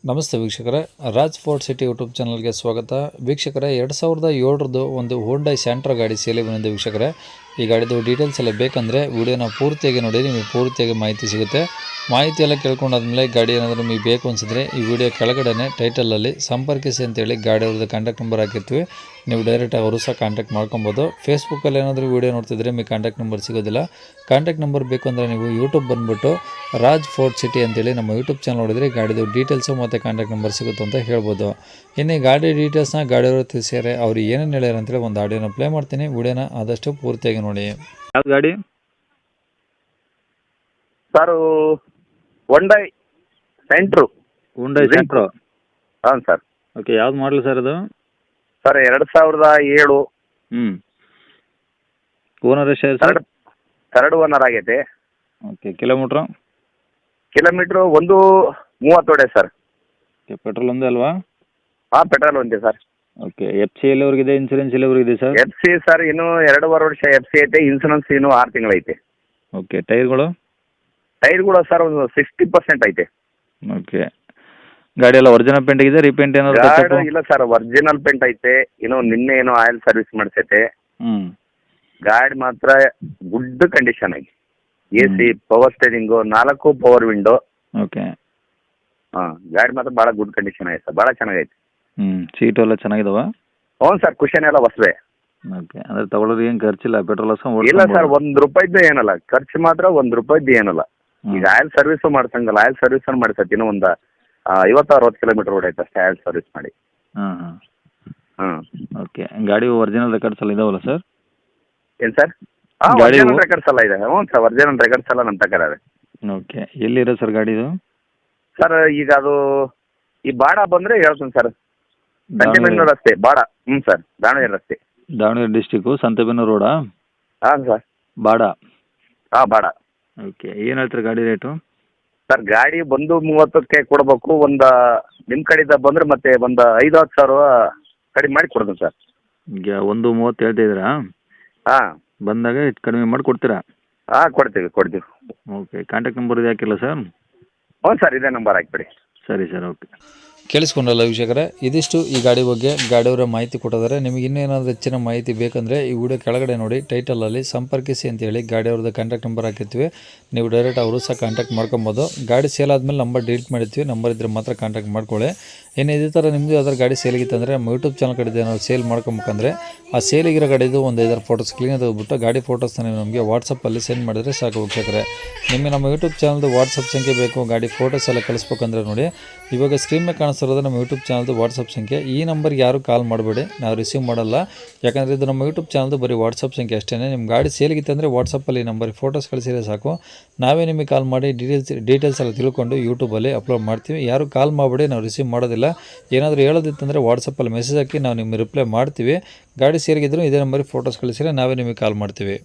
ನಮಸ್ತೆ ವೀಕ್ಷಕರೇ, Raj fort city YouTube ಚಾನಲ್ಗೆ ಸ್ವಾಗತ. ವೀಕ್ಷಕರೇ, 2007ರ ಒಂದು ಹೋಂಡಾ ಸ್ಯಾಂಟ್ರಾ ಗಾಡಿ ಸೇಲಿಗೆ ಬಂದಿದೆ ವೀಕ್ಷಕರೇ. ಈ ಗಾಡಿದು ಡೀಟೇಲ್ಸ್ ಎಲ್ಲ ಬೇಕಂದರೆ ವಿಡಿಯೋನ ಪೂರ್ತಿಯಾಗಿ ನೋಡಿ, ನಿಮಗೆ ಪೂರ್ತಿಯಾಗಿ ಮಾಹಿತಿ ಸಿಗುತ್ತೆ. ಮಾಹಿತಿ ಎಲ್ಲ ಕೇಳ್ಕೊಂಡಾದ್ಮೇಲೆ ಗಾಡಿ ಏನಾದರೂ ನಿಮಗೆ ಬೇಕು ಅನಿಸಿದ್ರೆ ಈ ವಿಡಿಯೋ ಕೆಳಗಡೆ ಟೈಟಲಲ್ಲಿ ಸಂಪರ್ಕಿಸಿ ಅಂತೇಳಿ ಗಾಡಿ ಅವ್ರದ್ದು ಕಾಂಟ್ಯಾಕ್ಟ್ ನಂಬರ್ ಹಾಕಿರ್ತೀವಿ. ನೀವು ಡೈರೆಕ್ಟಾಗಿ ಅವರು ಸಹ ಕಾಂಟ್ಯಾಕ್ಟ್ ಮಾಡ್ಕೊಬೋದು. ಫೇಸ್ಬುಕ್ಕಲ್ಲಿ ಏನಾದರೂ ವಿಡಿಯೋ ನೋಡ್ತಿದ್ರೆ ನಿಮಗೆ ಕಾಂಟ್ಯಾಕ್ಟ್ ನಂಬರ್ ಸಿಗೋದಿಲ್ಲ. ಕಾಂಟ್ಯಾಕ್ಟ್ ನಂಬರ್ ಬೇಕು ಅಂದರೆ ನೀವು ಯೂಟ್ಯೂಬ್ ಬಂದುಬಿಟ್ಟು ರಾಜ್ ಫೋರ್ಟ್ ಸಿಟಿ ಅಂತೇಳಿ ನಮ್ಮ ಯೂಟ್ಯೂಬ್ ಚಾನಲ್ ನೋಡಿದರೆ ಗಾಡಿದು ಡೀಟೇಲ್ಸು ಮತ್ತು ಕಾಂಟ್ಯಾಕ್ಟ್ ನಂಬರ್ ಸಿಗುತ್ತೆ ಅಂತ ಹೇಳ್ಬೋದು. ಇನ್ನು ಗಾಡಿ ಡೀಟೇಲ್ಸ್ನ ಗಾಡಿಯವರು ತಿಳಿಸಿದ್ದಾರೆ, ಅವ್ರು ಏನೇನು ಹೇಳ್ಯಾರ ಅಂತೇಳಿ ಒಂದು ಆಡಿಯೋನ ಪ್ಲೇ ಮಾಡ್ತೀನಿ. ವಿಡಿಯೋನ ಆದಷ್ಟು ಪೂರ್ತಿಯಾಗಿ ನೋಡಿ. ಯಾವ್ದು ಗಾಡಿ sir? Hyundai Santro. Hyundai Santro. ಹಾಂ ಸರ್. ಓಕೆ, ಯಾವ್ದು ಮಾಡಲ್ ಸರ್ ಅದು? ಸರ್ 2007. ಓನರ್ ಎಷ್ಟು ಸರ್? ಥರ್ಡ್ ಓನರ್ ಆಗೈತೆ. ಓಕೆ, ಕಿಲೋಮೀಟ್ರು 130 ಹೊಡೆ ಸರ್. ಓಕೆ, ಪೆಟ್ರೋಲ್ ಒಂದೇ ಅಲ್ವಾ? ಹಾಂ, ಪೆಟ್ರೋಲ್ ಒಂದೇ ಸರ್. ಓಕೆ, ಎಫ್ ಸಿ ಎಲ್ಲಿವರೆಗಿದೆ? ಇನ್ಸೂರೆನ್ಸ್ ಎಲ್ಲಿವರೆಗಿದೆ ಸರ್? ಎಫ್ ಸಿ ಸರ್ ಇನ್ನೂ 2.5 ವರ್ಷ ಎಫ್ ಸಿ ಐತೆ. ಇನ್ಸೂರೆನ್ಸ್ ಇನ್ನೂ 6 ತಿಂಗಳೈತೆ. ಓಕೆ, ಟೈರ್ಗಳು? ಟೈರ್ಗಳು ಸರ್ ಒಂದು 60% ಐತೆ. ಓಕೆ, ಗಾಡಿ ಎಲ್ಲ ಒರಿಜಿನಲ್ ಪೇಂಟ್ ಇದೆ, ರೀಪೇಂಟ್ ಏನಾದ್ರು ಗಾಡಿ ಇಲ್ಲ ಸರ್, ಒರಿಜಿನಲ್ ಪೇಂಟ್ ಐತೆ. ನಿನ್ನೆ ಏನೋ ಆಯಿಲ್ ಸರ್ವಿಸ್ ಮಾಡಿಸೈತೆ. ಗಾಡಿ ಮಾತ್ರ ಗುಡ್ ಕಂಡೀಷನ್ ಆಗಿ. A C, power steering, 4 power window. Okay. ಹಾಂ, ಗಾಡಿ ಮಾತ್ರ ಭಾಳ ಗುಡ್ ಕಂಡೀಷನ್ ಐತೆ ಸರ್, ಭಾಳ ಚೆನ್ನಾಗೈತೆ. ಸೀಟು ಎಲ್ಲ ಚೆನ್ನಾಗಿದಾವ? ಹ್ಞೂ ಸರ್, ಕುಷನ್ ಎಲ್ಲ ಹೊಸವೇ. ಓಕೆ, ಅಂದರೆ ತಗೊಳ್ಳೋದು ಏನು ಖರ್ಚಿಲ್ಲ, ಪೆಟ್ರೋಲ್ ಇಲ್ಲ ಸರ್, ₹1 ಏನಲ್ಲ ಖರ್ಚು, ಮಾತ್ರ ₹1 ಏನಲ್ಲ. ಈಗ ಆಯಿಲ್ ಸರ್ವಿಸು ಮಾಡ್ಸಂಗಲ್ಲ, ಆಯಿಲ್ ಸರ್ವಿಸ್ ಮಾಡಿಸತ್ತೆ. ಇನ್ನೂ ಒಂದು 50-60 ಕಿಲೋಮೀಟರ್ ಹೊಡೈತೆ ಅಷ್ಟೇ ಆಯಿಲ್ ಸರ್ವಿಸ್ ಮಾಡಿ. ಹಾಂ. ಓಕೆ, ಗಾಡಿ ಒರಿಜಿನಲ್ ರೆಕಾರ್ಡ್ಸ್ ಎಲ್ಲ ಇದಾವಲ್ಲ ಸರ್? ಏನು ಸರ್? ಹಾಂ, ಒರಿಜಿನಲ್ ರೆಕಾರ್ಡ್ಸ್ ಎಲ್ಲ ಇದೆ. ಹ್ಞೂ ಸರ್, ಒರಿಜಿನಲ್ ರೆಕಾರ್ಡ್ಸ್ ಎಲ್ಲ ನಮ್ಮ ತಕರಾರೆ. ಓಕೆ, ಎಲ್ಲಿರೋ ಸರ್ ಗಾಡಿದು? ಸರ್ ಈಗ ಅದು ಈ ಬಾಡ ಬಂದರೆ ಹೇಳ್ತೀನಿ ಸರ್. ಸಂತೆಬೆನ್ನೂರು ರಸ್ತೆ ಬಾಡ. ಹ್ಞೂ ಸರ್, ದಾವಣಗೆರೆ ರಸ್ತೆ. ದಾವಣಗೆರೆ ಡಿಸ್ಟಿಕ್ಕು ಸಂತೆಬೆನ್ನೂರು ರೋಡಾ? ಹಾಂ ಸರ್. ಬಾಡ. ಹಾಂ, ಬಾಡ. ಓಕೆ, ಏನು ಹೇಳ್ತಾರೆ ಗಾಡಿ ರೇಟು? ಸರ್ ಗಾಡಿ ಬಂದು 30ಕ್ಕೆ ಕೊಡಬೇಕು. ಒಂದು ನಿಮ್ಮ ಕಡೆಯಿಂದ ಬಂದರೆ ಮತ್ತೆ ಒಂದು 5-10 ಸಾವಿರ ಕಡಿಮೆ ಮಾಡಿ ಕೊಡ್ತೀನಿ ಸರ್. ಈಗ 1:30 ಹೇಳ್ತಿದ್ದೀರಾ? ಹಾಂ, ಬಂದಾಗ ಹೆಚ್ಚು ಕಡಿಮೆ ಮಾಡಿ ಕೊಡ್ತೀರಾ? ಹಾಂ, ಕೊಡ್ತೀವಿ. ಓಕೆ, ಕಾಂಟ್ಯಾಕ್ಟ್ ನಂಬರ್ ಇದು ಹಾಕಿಲ್ಲ ಸರ್? ಹ್ಞೂ ಸರ್, ಇದೇ ನಂಬರ್ ಹಾಕಿಬಿಡಿ. ಸರಿ ಸರ್, ಓಕೆ. ಕೇಳಿಸ್ಕೊಂಡ್ರಲ್ಲ ವೀಕ್ಷಕರೇ, ಇದಿಷ್ಟು ಈ ಗಾಡಿ ಬಗ್ಗೆ ಗಾಡಿಯವರ ಮಾಹಿತಿ ಕೊಟ್ಟಿದ್ದಾರೆ. ನಿಮಗೆ ಇನ್ನೇನಾದರೂ ಹೆಚ್ಚಿನ ಮಾಹಿತಿ ಬೇಕಂದರೆ ಈ ವಿಡಿಯೋ ಕೆಳಗಡೆ ನೋಡಿ, ಟೈಟಲಲ್ಲಿ ಸಂಪರ್ಕಿಸಿ ಅಂತೇಳಿ ಗಾಡಿಯವ್ರದ್ದು ಕಾಂಟ್ಯಾಕ್ಟ್ ನಂಬರ್ ಹಾಕಿರ್ತೀವಿ. ನೀವು ಡೈರೆಕ್ಟ್ ಅವರು ಸಹ ಕಾಂಟ್ಯಾಕ್ಟ್ ಮಾಡ್ಕೊಬೋದು. ಗಾಡಿ ಸೇಲ್ ಆದಮೇಲೆ ನಂಬರ್ ಡಿಲೀಟ್ ಮಾಡಿರ್ತೀವಿ, ನಂಬರ್ ಇದ್ದರೆ ಮಾತ್ರ ಕಾಂಟ್ಯಾಕ್ಟ್ ಮಾಡ್ಕೊಳ್ಳಿ. ಇನ್ನು ಇದೇ ಥರ ನಿಮ್ಮದು ಯಾವ್ದಾದ್ರು ಗಾಡಿ ಸೇಲಿಗಿತ್ತಂದರೆ ನಮ್ಮ ಯೂಟ್ಯೂಬ್ ಚಾನಲ್ ಕಡೆದು ನಾವು ಸೇಲ್ ಮಾಡ್ಕೊಬೇಕಂದ್ರೆ ಆ ಸೇಲಿಗಿರೋ ಗಾಡಿದು ಒಂದು 5 ಫೋಟೋಸ್ ಕ್ಲೀನಾಗಿ ತೆಗೆದುಬಿಟ್ಟು ಗಾಡಿ ಫೋಟೋಸ್ನ ನೀವು ನಮಗೆ ವಾಟ್ಸಪ್ಪಲ್ಲಿ ಸೆಂಡ್ ಮಾಡಿದರೆ ಸಾಕು ವೀಕ್ಷಕರೇ. ನಿಮಗೆ ನಮ್ಮ ಯೂಟ್ಯೂಬ್ ಚಾನಲ್ದು ವಾಟ್ಸಪ್ ಸಂಖ್ಯೆ ಬೇಕು, ಗಾಡಿ ಫೋಟೋಸ್ ಎಲ್ಲ ಕಳಿಸ್ಬೇಕಂದ್ರೆ ನೋಡಿ, ಇವಾಗ ಸ್ಕ್ರೀನ್ ಮೇಲೆ ಕಾಣಿಸ್ತಿರೋದು ನಮ್ಮ ಯೂಟ್ಯೂಬ್ ಚಾನಲ್ದು ವಾಟ್ಸಪ್ ಸಂಖ್ಯೆ. ಈ ನಂಬರ್ಗೆ ಯಾರು ಕಾಲ್ ಮಾಡಬೇಡಿ, ನಾವು ರಿಸೀವ್ ಮಾಡಲ್ಲ. ಯಾಕಂದರೆ ಇದು ನಮ್ಮ ಯೂಟ್ಯೂಬ್ ಚಾನಲ್ದು ಬರೀ ವಾಟ್ಸಪ್ ಸಂಖ್ಯೆ ಅಷ್ಟೇ. ನಿಮ್ಮ ಗಾಡಿ ಸೇಲಿಗಿತ್ತಂದರೆ ವಾಟ್ಸಪ್ಪಲ್ಲಿ ಈ ನಂಬರ್ಗೆ ಫೋಟೋಸ್ ಕಳಿಸಿದ್ರೆ ಸಾಕು, ನಾವೇ ನಿಮಗೆ ಕಾಲ್ ಮಾಡಿ ಡೀಟೇಲ್ಸ್ ಎಲ್ಲ ತಿಳ್ಕೊಂಡು ಯೂಟ್ಯೂಬಲ್ಲಿ ಅಪ್ಲೋಡ್ ಮಾಡ್ತೀವಿ. ಯಾರು ಕಾಲ್ ಮಾಡಬೇಡಿ, ನಾವು ರಿಸೀವ್ ಮಾಡೋದಿಲ್ಲ. ಏನಾದರೂ ಹೇಳೋದಿತ್ತಂದರೆ ವಾಟ್ಸಪ್ಪಲ್ಲಿ ಮೆಸೇಜ್ ಹಾಕಿ ನಾವು ನಿಮಗೆ ರಿಪ್ಲೈ ಮಾಡ್ತೀವಿ. ಗಾಡಿ ಸೇರಿಗಿದ್ರು ಇದೇ ನಂಬರಿಗೆ ಫೋಟೋಸ್ ಕಳಿಸಿದ್ರೆ ನಾವೇ ನಿಮಗೆ ಕಾಲ್ ಮಾಡ್ತೀವಿ.